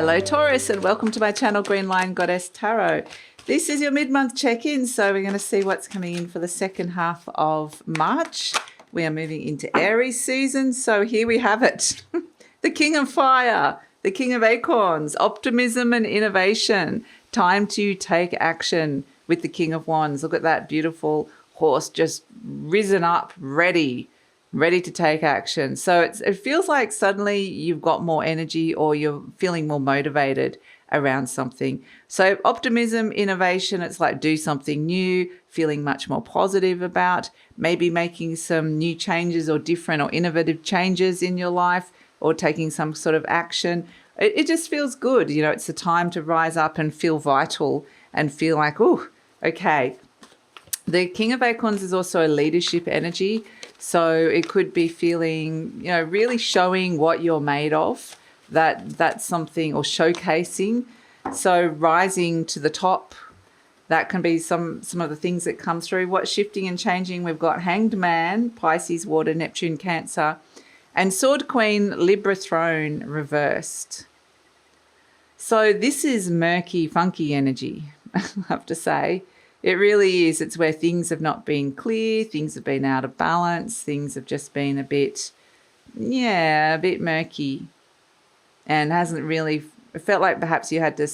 Hello Taurus, and welcome to my channel GreenLion Goddess Tarot. This is your mid-month check-in, so we're going to see what's coming in for the second half of March. We are moving into Aries season, so here we have it. The King of Fire, the King of Acorns, optimism and innovation. Time to take action with the King of Wands. Look at that beautiful horse just risen up, ready to take action. So it feels like suddenly you've got more energy or you're feeling more motivated around something. So optimism, innovation, it's like do something new, feeling much more positive about, maybe making some new changes or different or innovative changes in your life or taking some sort of action. It just feels good. You know, it's a time to rise up and feel vital and feel like, oh, okay. The King of Acorns is also a leadership energy. So it could be feeling, you know, really showing what you're made of, that's something, or showcasing. So rising to the top, that can be some of the things that come through. What's shifting and changing? We've got Hanged Man, Pisces, Water, Neptune, Cancer, and Sword Queen, Libra Throne reversed. So this is murky, funky energy, I have to say. It really is. It's where things have not been clear, things have been out of balance, things have just been a bit murky, and hasn't really, it felt like perhaps you had to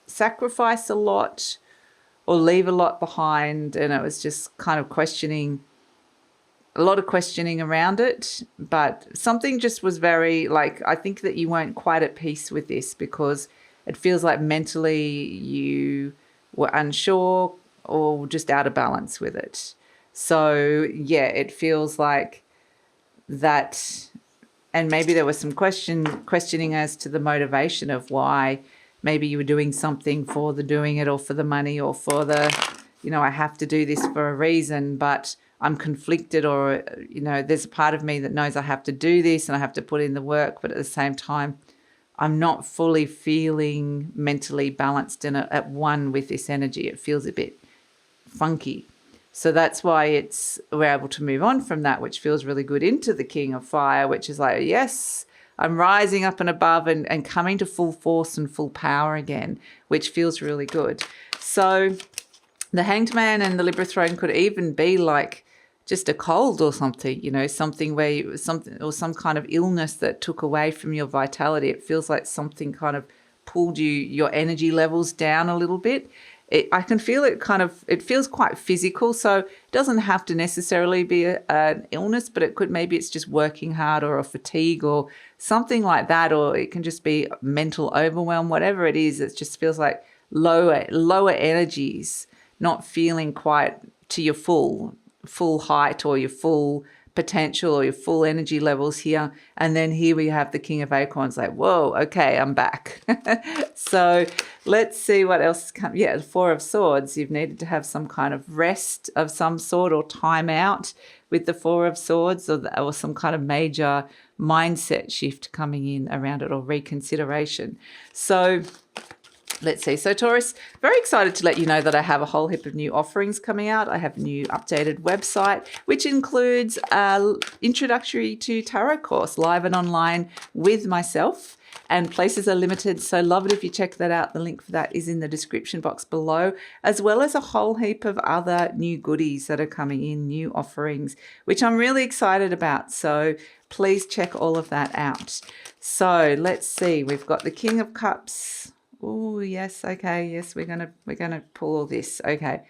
sacrifice a lot or leave a lot behind, and it was just kind of questioning, a lot of questioning around it. But something just was very, like, I think that you weren't quite at peace with this because it feels like mentally you were unsure or just out of balance with it. So yeah, it feels like that. And maybe there was some questioning as to the motivation of why maybe you were doing something for the doing it, or for the money, or for the, you know, I have to do this for a reason, but I'm conflicted, or, you know, there's a part of me that knows I have to do this and I have to put in the work, but at the same time, I'm not fully feeling mentally balanced and at one with this energy. It feels a bit funky. So that's why we're able to move on from that, which feels really good, into the King of Fire, which is like, yes, I'm rising up and above and coming to full force and full power again, which feels really good. So the Hanged Man and the Libra Throne could even be like just a cold or something, you know, something where something, or some kind of illness that took away from your vitality. It feels like something kind of pulled your energy levels down a little bit. I can feel it it feels quite physical. So it doesn't have to necessarily be an illness, but maybe it's just working hard or a fatigue or something like that. Or it can just be mental overwhelm, whatever it is. It just feels like lower energies, not feeling quite to your full height or your full potential or your full energy levels here. And then here we have the King of Acorns, like, whoa, okay, I'm back. So let's see what else is coming. Yeah, the Four of Swords. You've needed to have some kind of rest of some sort or time out with the Four of Swords, or some kind of major mindset shift coming in around it, or reconsideration. So let's see. So Taurus, very excited to let you know that I have a whole heap of new offerings coming out. I have a new updated website, which includes an introductory to tarot course, live and online with myself, and places are limited. So love it if you check that out. The link for that is in the description box below, as well as a whole heap of other new goodies that are coming in, new offerings, which I'm really excited about. So please check all of that out. So let's see. We've got the King of Cups. Oh, yes. Okay. Yes, we're gonna pull all this. Okay.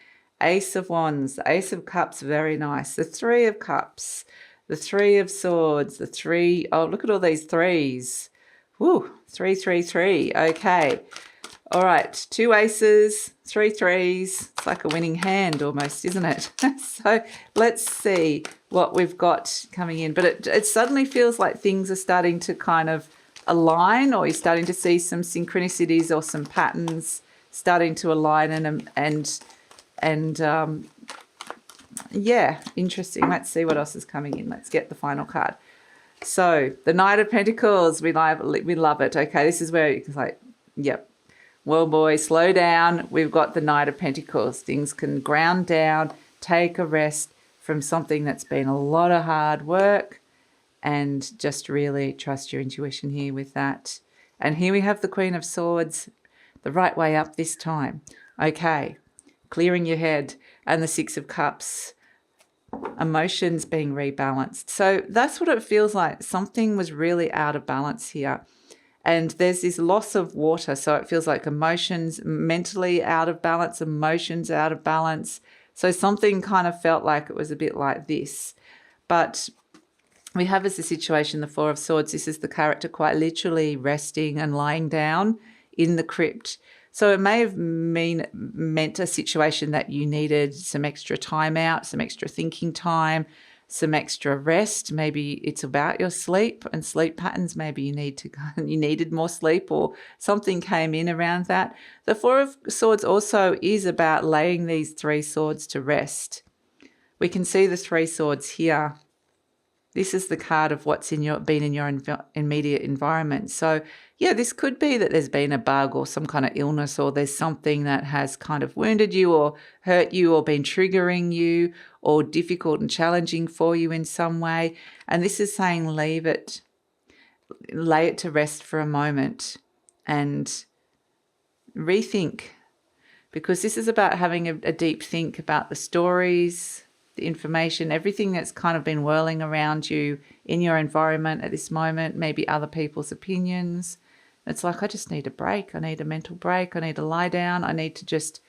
Ace of Wands, the Ace of Cups, very nice. The Three of Cups, the Three of Swords, the three. Oh, look at all these threes. Woo, 3, 3, 3. Okay. All right. 2 aces, 3 threes. It's like a winning hand almost, isn't it? So let's see what we've got coming in. But it suddenly feels like things are starting to kind of align, or you're starting to see some synchronicities or some patterns starting to align, and yeah, interesting. Let's see what else is coming in. Let's get the final card. So the Knight of Pentacles, we love it. Okay, this is where it's like, yep, well, boy, slow down. We've got the Knight of Pentacles. Things can ground down, take a rest from something that's been a lot of hard work, and just really trust your intuition here with that. And here we have the Queen of Swords, the right way up this time. Okay, clearing your head, and the Six of Cups, emotions being rebalanced. So that's what it feels like. Something was really out of balance here. And there's this loss of water. So it feels like emotions mentally out of balance, emotions out of balance. So something kind of felt like it was a bit like this. But we have as a situation the Four of Swords. This is the character quite literally resting and lying down in the crypt. So it may have meant a situation that you needed some extra time out, some extra thinking time, some extra rest. Maybe it's about your sleep and sleep patterns. Maybe you needed more sleep, or something came in around that. The Four of Swords also is about laying these three swords to rest. We can see the three swords here. This is the card of what's been in your immediate environment. So, yeah, this could be that there's been a bug or some kind of illness, or there's something that has kind of wounded you or hurt you or been triggering you or difficult and challenging for you in some way. And this is saying lay it to rest for a moment and rethink, because this is about having a deep think about the stories, the information, everything that's kind of been whirling around you in your environment at this moment, maybe other people's opinions. It's like, I just need a break. I need a mental break. I need to lie down. I need to just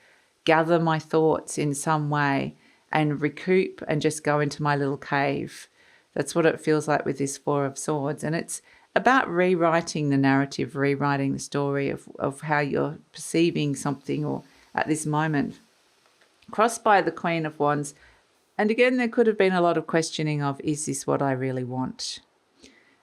gather my thoughts in some way and recoup and just go into my little cave. That's what it feels like with this Four of Swords. And it's about rewriting the narrative, rewriting the story of how you're perceiving something or at this moment. Crossed by the Queen of Wands. And again, there could have been a lot of questioning of, is this what I really want?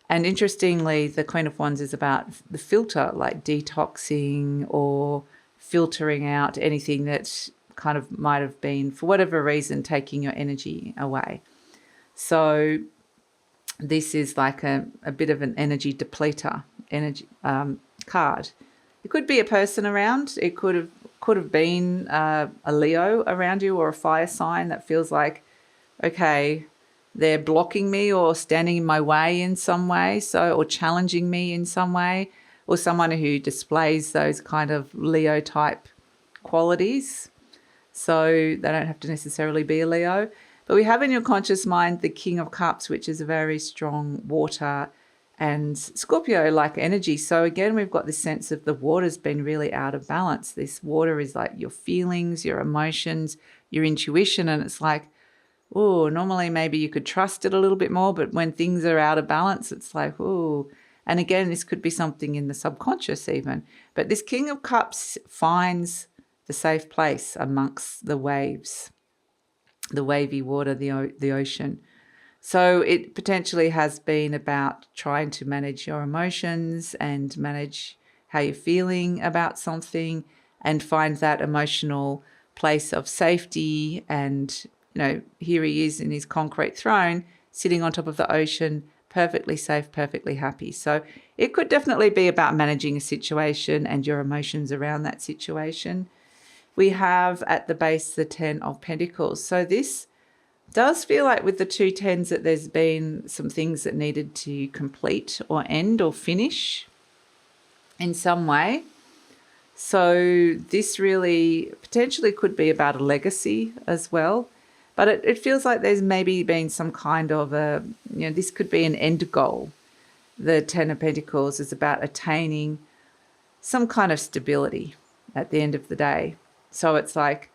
And interestingly, the Queen of Wands is about the filter, like detoxing or filtering out anything that kind of might have been, for whatever reason, taking your energy away. So this is like a bit of an energy depleter card. It could be a person around. It could have been a Leo around you, or a fire sign that feels like, okay, they're blocking me or standing in my way in some way, or challenging me in some way, or someone who displays those kind of Leo type qualities. So they don't have to necessarily be a Leo. But we have in your conscious mind the King of Cups, which is a very strong water and Scorpio-like energy. So again, we've got this sense of the water's been really out of balance. This water is like your feelings, your emotions, your intuition. And it's like, oh, normally maybe you could trust it a little bit more, but when things are out of balance, it's like, oh. And again, this could be something in the subconscious even. But this King of Cups finds the safe place amongst the waves, the wavy water, the ocean. So it potentially has been about trying to manage your emotions and manage how you're feeling about something and find that emotional place of safety. And, you know, here he is in his concrete throne, sitting on top of the ocean, perfectly safe, perfectly happy. So it could definitely be about managing a situation and your emotions around that situation. We have at the base the 10 of Pentacles. So this does feel like with the two tens that there's been some things that needed to complete or end or finish in some way. So this really potentially could be about a legacy as well. But it feels like there's maybe been some kind of this could be an end goal. The 10 of Pentacles is about attaining some kind of stability at the end of the day. So it's like,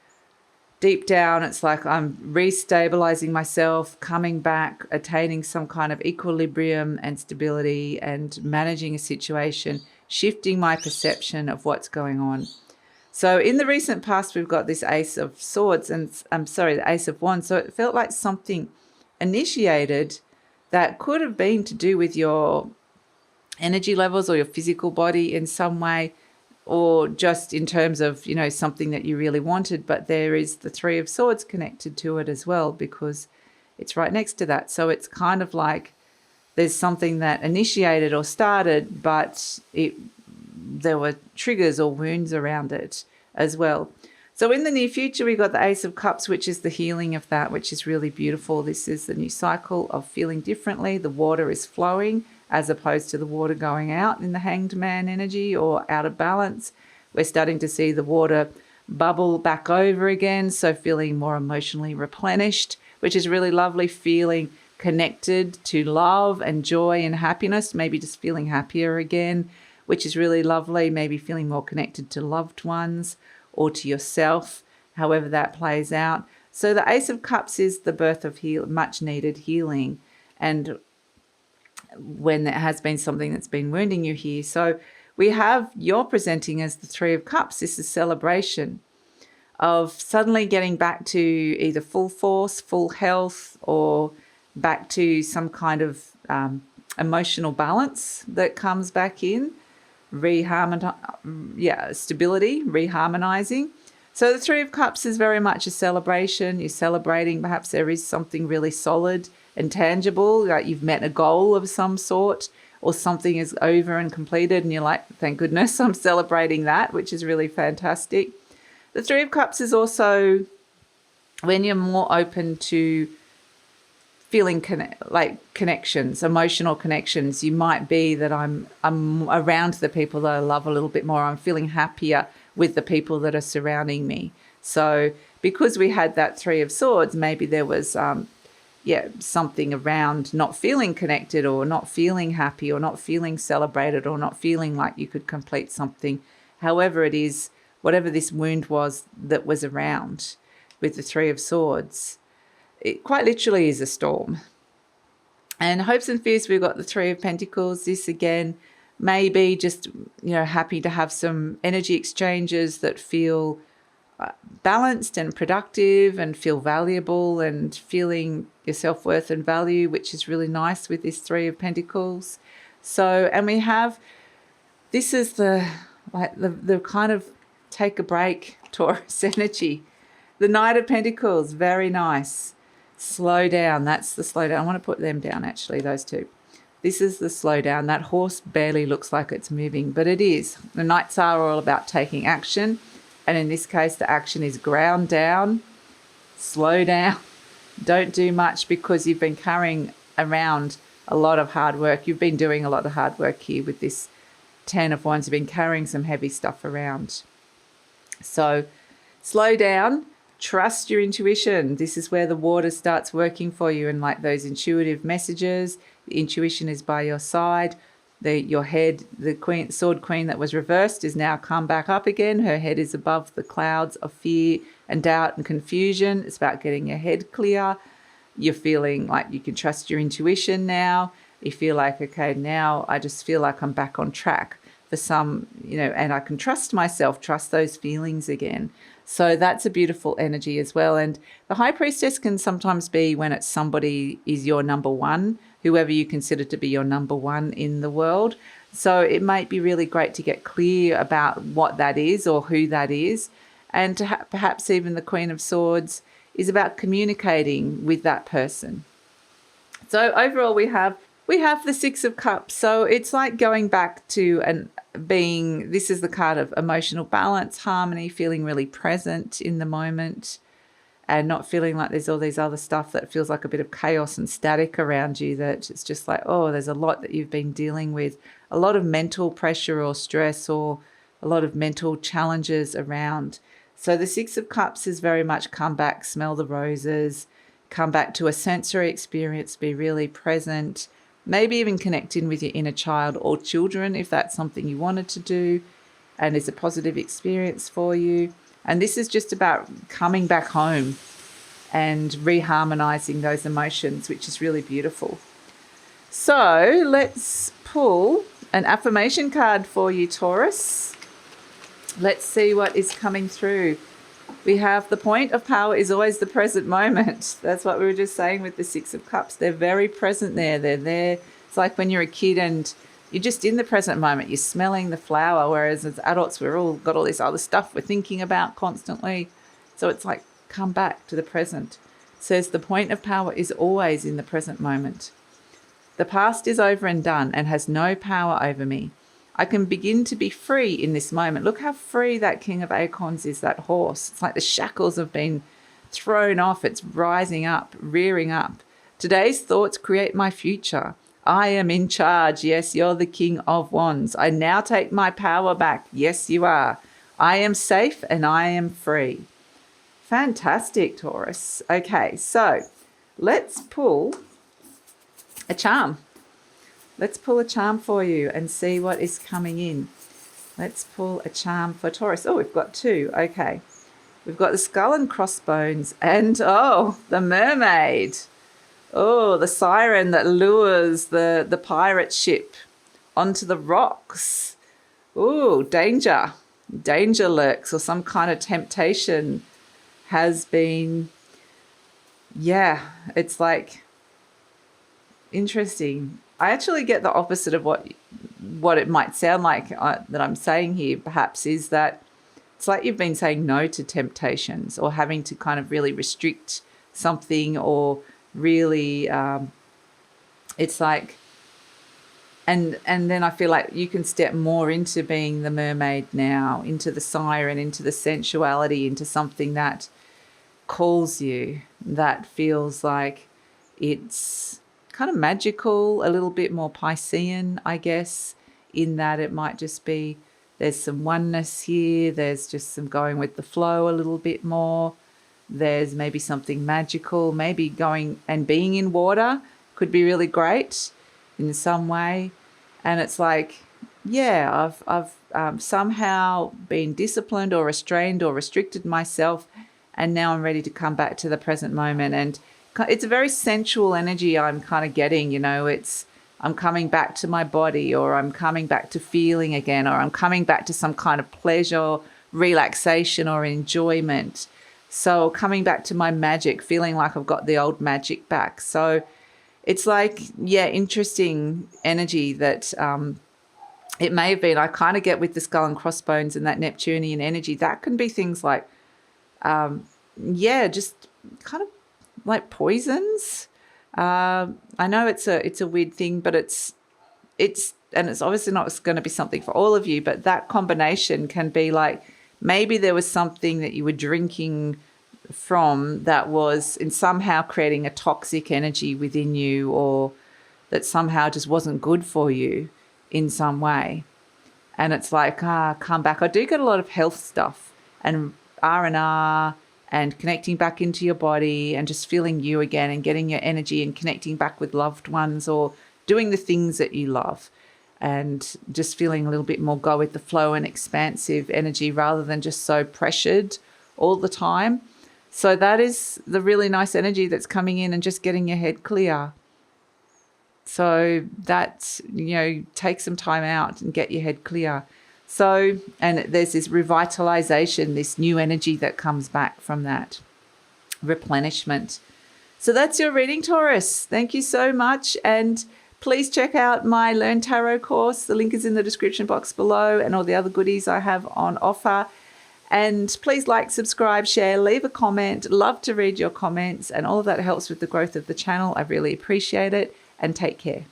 deep down, it's like I'm restabilizing myself, coming back, attaining some kind of equilibrium and stability and managing a situation, shifting my perception of what's going on. So in the recent past, we've got this Ace of Swords the Ace of Wands. So it felt like something initiated that could have been to do with your energy levels or your physical body in some way, or just in terms of, something that you really wanted. But there is the Three of Swords connected to it as well, because it's right next to that. So it's kind of like there's something that initiated or started, but there were triggers or wounds around it as well. So in the near future, we got the Ace of Cups, which is the healing of that, which is really beautiful. This is the new cycle of feeling differently. The water is flowing as opposed to the water going out in the Hanged Man energy or out of balance. We're starting to see the water bubble back over again, so feeling more emotionally replenished, which is really lovely, feeling connected to love and joy and happiness, maybe just feeling happier again, which is really lovely, maybe feeling more connected to loved ones or to yourself, however that plays out. So the Ace of Cups is the birth of much needed healing, and when there has been something that's been wounding you here. So we have, you're presenting as the Three of Cups. This is celebration of suddenly getting back to either full force, full health, or back to some kind of emotional balance that comes back in, stability, reharmonizing. So the Three of Cups is very much a celebration. You're celebrating, perhaps there is something really solid and tangible, like you've met a goal of some sort, or something is over and completed and you're like, thank goodness I'm celebrating that, which is really fantastic. The Three of Cups is also when you're more open to feeling connections, emotional connections. You might be that I'm around the people that I love a little bit more. I'm feeling happier with the people that are surrounding me. So because we had that Three of Swords, maybe there was something around not feeling connected or not feeling happy or not feeling celebrated or not feeling like you could complete something. However it is, whatever this wound was that was around with the Three of Swords, it quite literally is a storm. And hopes and fears, we've got the Three of Pentacles. This again may be just, happy to have some energy exchanges that feel balanced and productive and feel valuable and feeling your self-worth and value, which is really nice with this Three of Pentacles. So, and we have, this is the kind of take a break Taurus energy. The Knight of Pentacles, very nice. Slow down, that's the slow down. I want to put them down actually, those two. This is the slow down. That horse barely looks like it's moving, but it is. The Knights are all about taking action. And in this case, the action is ground down, slow down, don't do much, because you've been carrying around a lot of hard work. You've been doing a lot of hard work here with this Ten of Wands. You've been carrying some heavy stuff around. So slow down, trust your intuition. This is where the water starts working for you, and like those intuitive messages, the intuition is by your side. Your head, the Queen, Sword Queen that was reversed is now come back up again. Her head is above the clouds of fear and doubt and confusion. It's about getting your head clear. You're feeling like you can trust your intuition now. You feel like, okay, now I just feel like I'm back on track for some, and I can trust myself, trust those feelings again. So that's a beautiful energy as well. And the High Priestess can sometimes be when it's somebody is your number one, whoever you consider to be your number one in the world. So it might be really great to get clear about what that is or who that is. And to perhaps even the Queen of Swords is about communicating with that person. So overall we have the Six of Cups. So it's like going back to this is the card of emotional balance, harmony, feeling really present in the moment and not feeling like there's all these other stuff that feels like a bit of chaos and static around you, that it's just like, oh, there's a lot that you've been dealing with, a lot of mental pressure or stress or a lot of mental challenges around. So the Six of Cups is very much come back, smell the roses, come back to a sensory experience, be really present, maybe even connect in with your inner child or children if that's something you wanted to do and is a positive experience for you. And this is just about coming back home and reharmonizing those emotions, which is really beautiful. So let's pull an affirmation card for you, Taurus. Let's see what is coming through. We have the point of power is always the present moment. That's what we were just saying with the Six of Cups. They're very present there. They're there. It's like when you're a kid and you're just in the present moment. You're smelling the flower, whereas as adults, we're all got all this other stuff we're thinking about constantly. So it's like, come back to the present. It says the point of power is always in the present moment. The past is over and done and has no power over me. I can begin to be free in this moment. Look how free that King of Acorns is, that horse. It's like the shackles have been thrown off. It's rising up, rearing up. Today's thoughts create my future. I am in charge. Yes, you're the King of Wands. I now take my power back. Yes, you are. I am safe and I am free. Fantastic, Taurus. Okay, so let's pull a charm. Let's pull a charm for you and see what is coming in. Let's pull a charm for Taurus. Oh, we've got two. Okay. We've got the skull and crossbones and, oh, the mermaid. Oh, the siren that lures the pirate ship onto the rocks. Oh, danger. Danger lurks, or some kind of temptation has been, yeah, it's like interesting. I actually get the opposite of what it might sound like that I'm saying here, perhaps, is that it's like you've been saying no to temptations or having to kind of really restrict something, or really it's like, and then I feel like you can step more into being the mermaid now, into the siren, into the sensuality, into something that calls you, that feels like it's kind of magical, a little bit more Piscean, I guess, in that it might just be there's some oneness here, there's just some going with the flow a little bit more, there's maybe something magical, maybe going and being in water could be really great in some way. And it's like, yeah, I've somehow been disciplined or restrained or restricted myself, and now I'm ready to come back to the present moment. And it's a very sensual energy I'm kind of getting, you know, I'm coming back to my body, or I'm coming back to feeling again, or I'm coming back to some kind of pleasure, relaxation, or enjoyment. So coming back to my magic, feeling like I've got the old magic back. So it's like, yeah, interesting energy that it may have been. I kind of get with the skull and crossbones and that Neptunian energy. That can be things like, yeah, just kind of like poisons. I know it's a weird thing, but it's obviously not going to be something for all of you, but that combination can be like, maybe there was something that you were drinking from that was in somehow creating a toxic energy within you, or that somehow just wasn't good for you in some way. And it's like, come back. I do get a lot of health stuff and R&R and connecting back into your body and just feeling you again and getting your energy and connecting back with loved ones, or doing the things that you love, and just feeling a little bit more go with the flow and expansive energy rather than just so pressured all the time. So that is the really nice energy that's coming in, and just getting your head clear. So that's, you know, take some time out and get your head clear. So, and there's this revitalization, this new energy that comes back from that replenishment. So that's your reading, Taurus. Thank you so much. And please check out my Learn Tarot course. The link is in the description box below, and all the other goodies I have on offer. And please like, subscribe, share, leave a comment. Love to read your comments, and all of that helps with the growth of the channel. I really appreciate it, and take care.